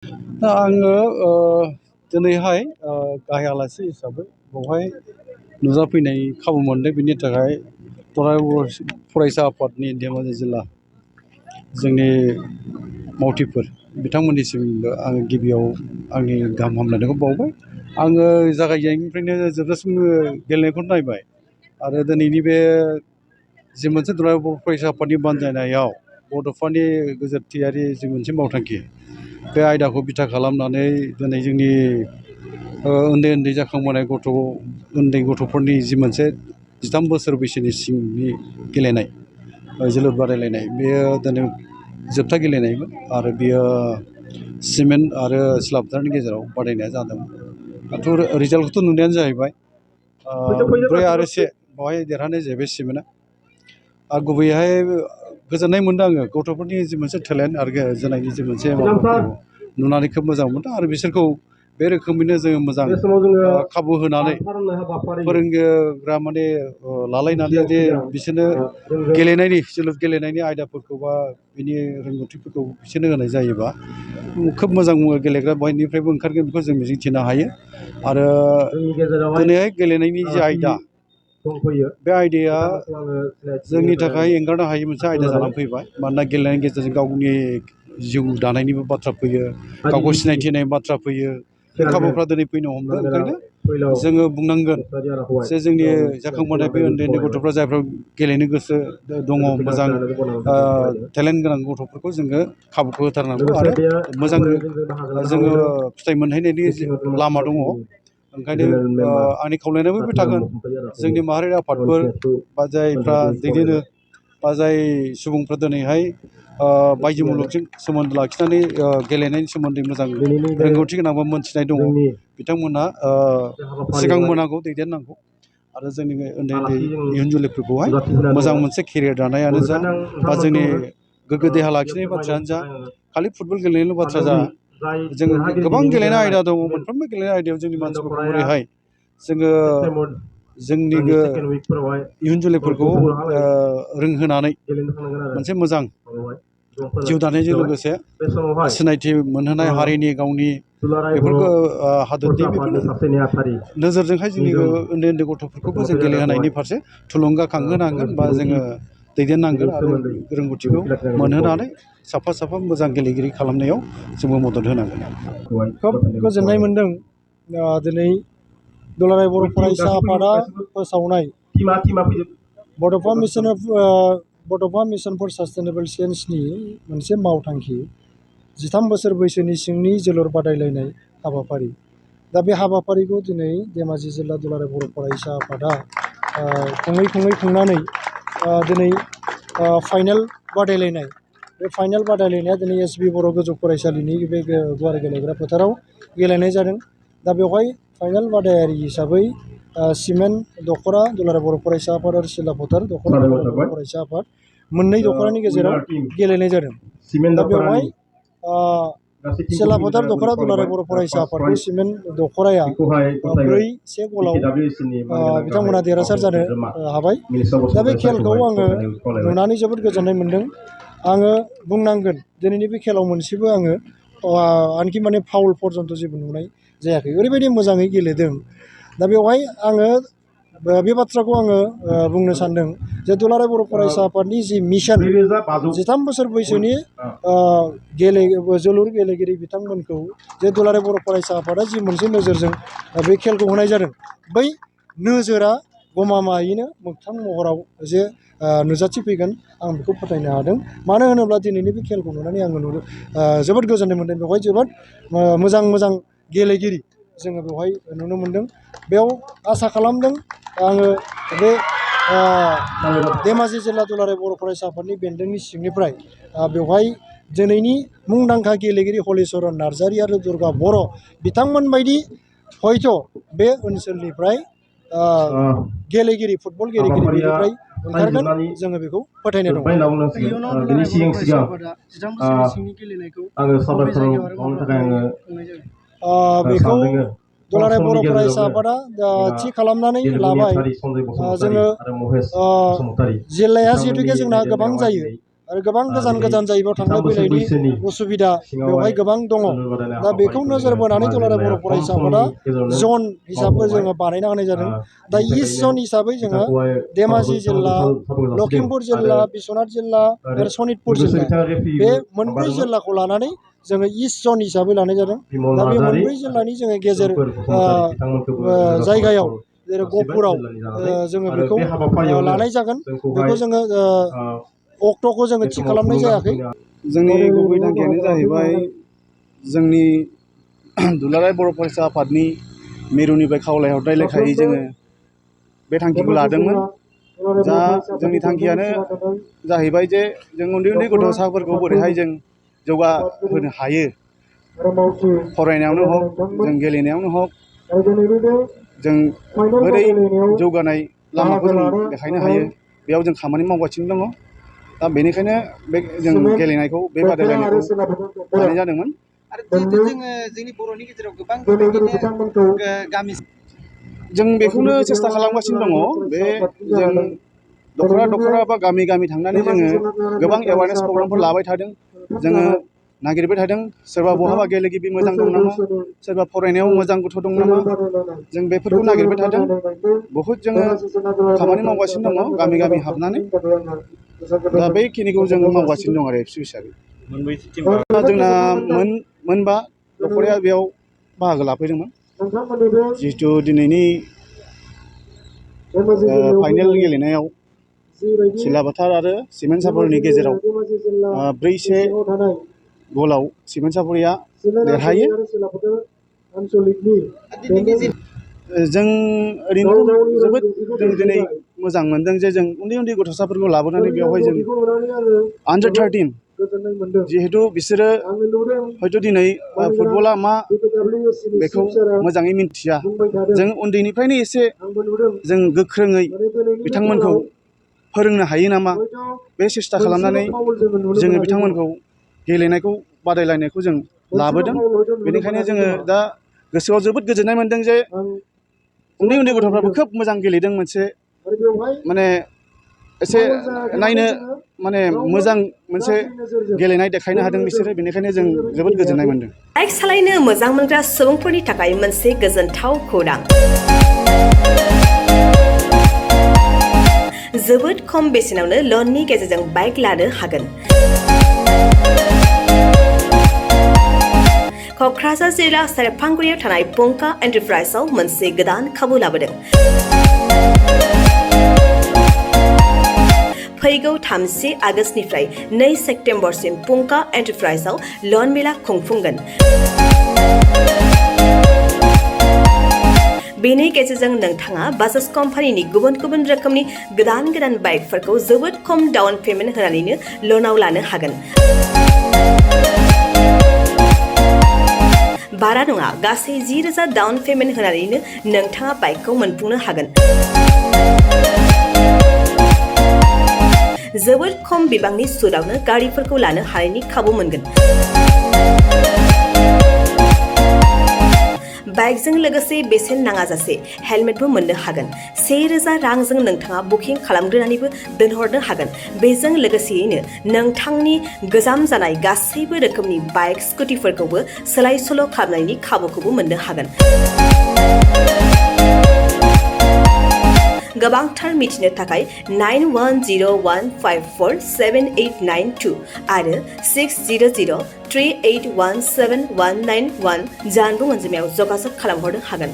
दा आङो दिनैहाय गाहाय आलासि हिसाबै बेवहाय नुजाफैनाय खाबु मोनदों। बिनि थाखाय फरायसा आफादनि धेमाजि जिल्ला जोंनि मावथिफोर बिथांमोननिसिमबो आङो गिबियाव आंनि गाहाम हामलायनायखौ बावबाय। आङो जागायजेननायनिफ्रायनो जोबजासिम गेलेनायखौ नायबाय आरो दिनैनि बे जि मोनसे दुलाराय बर' फरायसा आफादनि बानजायनायाव बड'फानि गोजोरथियारि जि मोनसे मावथांखि, बे आयदाखौ बिथा खालामनानै दिनै जोंनि उन्दै उन्दै जाखांबोनाय उन्दै गथ'फोरनि जि मोनसे 13 बोसोर बैसोनि सिंनि गेलेनाय जोलुर बादायलायनाय, बेयो दिनै जोबथा गेलेनायमोन आरो बियो सिमेन्ट आरो सिला फोथारनि गेजेराव बादायनाया जादोंमोन। दाथ' रिजाल्टखौथ' नुनायानो जाहैबाय 4-1 बेवहाय देरहानाय जाहैबाय सिमेन्टआ। आरो गुबैयैहाय गोजोननाय मोन्दों आङो गथ'फोरनि जि मोनसे टेलेन्ट आरो जोनायनि जि मोनसे माबाखौ नुनानै खोब मोजां मोनदों आरो बिसोरखौ बे रोखोमैनो जोङो मोजां खाबु होनानै फोरोंग्रा माने लालायनानै जे बिसोरनो जोलुर गेलेनायनि आयदाफोरखौ बा बिनि रोंगौथिफोरखौ बिसोरनो होनाय जायोबा खोब मोजां गेलेग्रा बयनिफ्रायबो ओंखारगोन बेखौ जों मिजिंथिनो हायो। आरो दिनैहाय गेलेनायनि जे आयदा, बे आयदाया जोंनि थाखाय एंगारनो हायै मोनसे आयदा जानानै फैबाय। मानोना गेलेनायनि गेजेरजों गावनि जिउ दानायनिबो बाथ्रा फैयो, गावखौ सिनायथि होनायनि बाथ्रा फैयो। बे खाबुफ्रा दिनै फैनो हमदों। ओंखायनो जोङो बुंनांगोन जे जोंनि जाखांबोनाय बे उन्दै उन्दै गथ'फ्रा जायफ्रा गेलेनो गोसो दङ, मोजां टेलेन्ट गोनां गथ'फोरखौ जोङो खाबुखौ होथारनांगौ आरो मोजां जोङो फिथाइ मोनहैनायनि लामा दङ। ओंखायनो आंनि खावलायनायाबो बे थागोन, जोंनि माहारियारि आफादफोर बा जायफ्रा दैदेनो बा जाय सुबुंफ्रा दिनैहाय बायजो मुलुगजों सोमोन्दो लाखिनानै गेलेनायनि सोमोन्दै मोजां रोंगौथि गोनां बा मोनथिनाय दङ, बिथांमोनहा सिगांबोनांगौ, दैदेननांगौ आरो जोंनि उन्दै उन्दै इयुन जोलैफोरखौहाय मोजां मोनसे केरियार दानायानो जा बा जोंनि गोग्गो देहा लाखिनायनि बाथ्रायानो जा, खालि फुटबल गेलेनायल' बाथ्रा जा, जोङो गोबां गेलेनाय आयदा दङ। मोनफ्रोमबो गेलेनाय आयदायाव जोंनि मानसिफोरखौ बोरैहाय जोङो जोंनि इयुन जोलैफोरखौ रोंहोनानै मोनसे मोजां जिउ दानायजों लोगोसे सिनायथि मोनहोनाय हारिनि गावनि बेफोरखौ हादोरनि बेफोरनो नोजोरजोंहाय जोंनि उन्दै उन्दै गथ'फोरखौबो जों गेलेहोनायनि फारसे थुलुंगाखांहोनांगोन बा जोङो दैदेननांगोन आरो रोंगौथिखौ मोनहोनानै साफा साफा मोजां गेलेगिरि खालामनायाव जोंबो मदद होनांगोन। खोब गोजोननाय मोन्दों दिनै दुलाराय बर' फरायसा आफादा फोसावनाय बड'फा मिशन फर सास्टेनेबल चेन्जनि मोनसे मावथांखि 13 बोसोर बैसोनि सिंनि जोलुर बादायलायनाय हाबाफारि। दा बे हाबाफारिखौ दिनै धेमाजि जिल्ला दुलाराय बर' फरायसा आफादा खुङै खुंनानै दिनै फाइनाल बादायलायनाय, बे फाइनाल बादायलायनाया दिनै एसबि बर' गोजौ फरायसालिनि बे गुवार गेलेग्रा फोथाराव गेलेनाय जादों। दा बेवहाय फाइनाल बादायारि हिसाबै सिमेन्ट दख'रा दुलाराय बर' फरायसा आफाद आरो सिला फोथार दख'रा दुलाराय बर' फरायसा आफाद मोननै दख'रानि गेजेराव गेलेनाय जादों। दा बेवहाय सिला फोथार दख'रा दुलाराय बर' फरायसा आफादखौ सिमेन्ट दख'राया 4-1 गलाव बिथांमोना देरहासार जानो हाबाय। दा बे खेलखौ आङो नुनानै जोबोद गोजोननाय मोन्दों। आङो बुंनांगोन दिनैनि बे खेलाव मोनसेबो आङो आनखि माने फाउल पर्यन्त जेबो नुनाय जायाखै, ओरैबायदि मोजाङै गेलेदों। दा बेवहाय आङो बे बाथ्राखौ आङो बुंनो सानदों जे दुलाराय बर' फरायसा आफादनि जि मिशन 13 बोसोर बैसोनि जोलुर गेलेगिरि बिथांमोनखौ जे दुलाराय बर' फरायसा आफादा जि मोनसे नोजोरजों बे खेलखौ होनाय जादों, बै नोजोरा गमामायैनो मोगथां महराव जे नुजाथिफैगोन आं बेखौ फोथायनो हादों। मानो होनोब्ला दिनैनि बे खेलखौ नुनानै आङो जोबोद गोजोननाय मोन्दों। बेवहाय जोबोद मोजां गेलेगिरि जोङो बेवहाय नुनो मोन्दों। बेयाव आसा खालामदों आङो बे धेमाजि जिल्ला दुलाराय बर' फरायसा आफादनि बेन्दोंनि सिंनिफ्राय बेवहाय दिनैनि मुंदांखा गेलेगिरि हलिचरन नार्जारि आरो दुर्गा बर' बिथांमोनबायदि हयथ' बे ओनसोलनिफ्राय फुटबल गेलेगिरि बेनिफ्राय ओंखारगोन, जोङो बेखौ फोथायनाय दङ। बेखौ दुलाराय बर' फरायसा आफादा थि खालामनानै लाबाय। जोङो जिल्लाया जिहेथुके जोंना गोबां जायो, आरो गोबां गोजान गोजान जायगायाव थांलाय फैलायनि उसुबिदा बेवहाय गोबां दङ। दा बेखौ नोजोर बोनानै दुलाराय बर' फरायसा आफादा जन हिसाबै जोङो बानायना होनाय जादों। दा इस्ट जन हिसाबै जोङो धेमाजि जिल्ला, लखिमपुर जिल्ला, बिश्वनाथ जिल्ला आरो सनितपुर जिल्ला बे मोनब्रै जिल्लाखौ लानानै जोङो इस्ट जन हिसाबै लानाय जादों। दा बे मोनब्रै जिल्लानि जोङो गेजेर जायगायाव जेरै गहपुराव जोङो बेखौ लानाय जागोन। बेखौ जोङो अक्ट'खौ जोङो थि खालामनाय जायाखै। जोंनि गुबै थांखियानो जाहैबाय जोंनि दुलाराय बर' फरायसा आफादनि मिरुनिफ्राय खावलायहरनाय लेखायै जोङो बे थांखिखौ लादोंमोन। जा जोंनि थांखियानो जाहैबाय जे जों उन्दै उन्दै गथ'साफोरखौ बोरैहाय जों जौगाहोनो हायो, फरायनायावनो हक जों गेलेनायावनो हक जों बोरै जौगानाय लामाखौ जों देखायनो हायो, बेयाव जों खामानि मावगासिनो दङ। दा बेनिखायनो बे जों गेलेनायखौ बे बादायलायनायखौ लानाय जादोंमोन। आरो जिहेतु जोङो जोंनि बर'नि गेजेराव गोबां बेबायदिनो गामि जों बेखौनो सेस्था खालामगासिनो दङ। बे जों दख'रा दख'रा बा गामि गामि थांनानै जोङो गोबां एवारनेस प्रग्रामफोर लाबाय थादों। जोङो नागिरबाय थादों सोरबा बहाबा गेलेगिरि मोजां दं नामा, सोरबा फरायनायाव मोजां गथ' दं नामा, जों बेफोरखौ नागिरबाय थादों। बहुद जोङो खामानि मावगासिनो दङ गामि गामि हाबनानै। दा बेखिनिखौ जों मावगासिनो दं आरो एबसु हिसाबै। जोंना मोनबा दख'राया बेयाव बाहागो लाफैदोंमोन। जिहेथु दिनैनि फाइनेल गेलेनायाव सिलाबाथार आरो सिमेन्ट सापरिनि गेजेराव 4-1 गलाव सिमेन्ट सापरिया देरहायो। जों ओरैनोथ' जोबोद जों दिनै मोजां मोनदों जे जों उन्दै उन्दै गथ'साफोरखौ लाबोनानै बेवहाय जों Under-13 जिहेथु बिसोरो हयथ' दिनै फुटबला मा बेखौ मोजाङै मिन्थिया। जों उन्दैनिफ्रायनो एसे जों गोख्रोङै बिथांमोनखौ फोरोंनो हायो नामा, बे सेस्था खालामनानै जोङो बिथांमोनखौ गेलेनायखौ बादायलायनायखौ जों लाबोदों। बेनिखायनो जोङो दा गोसोआव जोबोद गोजोननाय मोनदों जे उन्दै उन्दै गथ'फ्राबो खोब मोजां गेलेदों। मोनसे माने एसे नायनो माने मोजां मोनसे गेलेनाय देखायनो हादों बिसोरो। बेनिखायनो जों जोबोद गोजोननाय मोनदों। बाइक सालायनो मोजां मोनग्रा सुबुंफोरनि थाखाय मोनसे गोजोनथाव खौरां। जोबोद खम बेसेनावनो लननि गेजेरजों बाइक लानो हागोन। क'क्राझार जिल्ला सेरफांगुरियाव थानाय पंका एन्टारप्राइजआव मोनसे गोदान खाबु लाबोदों। फैगौ 30 आगस्तनिफ्राय 2 सेप्तेम्बरसिम पंका एन्टारप्राइजआव लन मेला खुंफुंगोन। बेनि गेजेरजों नोंथाङा बाजाज कम्पानिनि गुबुन गुबुन रोखोमनि गोदान गोदान बाइकफोरखौ जोबोद खम डाउन पेमेन्ट होनानैनो लनाव लानो हागोन। बारा नङा, गासै 10,000 डाउन पेमेन्ट होनानैनो नोंथाङा बाइकखौ मोनफुंनो हागोन। जोबोद खम बिबांनि सुदआवनो गारिफोरखौ लानो हानायनि खाबु मोनगोन। बाइकजों लोगोसे बेसेन नाङाजासे हेलमेटबो मोननो हागोन। 1,000 रांजों नोंथाङा बुकिं खालामग्रोनानैबो दोनहरनो हागोन। बेजों लोगोसेयैनो नोंथांनि गोजाम जानाय गासैबो रोखोमनि बाइक स्कुटिफोरखौबो सोलाय सोल' खालामनायनि खाबुखौबो मोननो हागोन। गोबांथार मिथिनो थाखाय 9101547892 आरो 60038171991 जानबुं अनजिमायाव जगाजग खालामहरनो हागोन।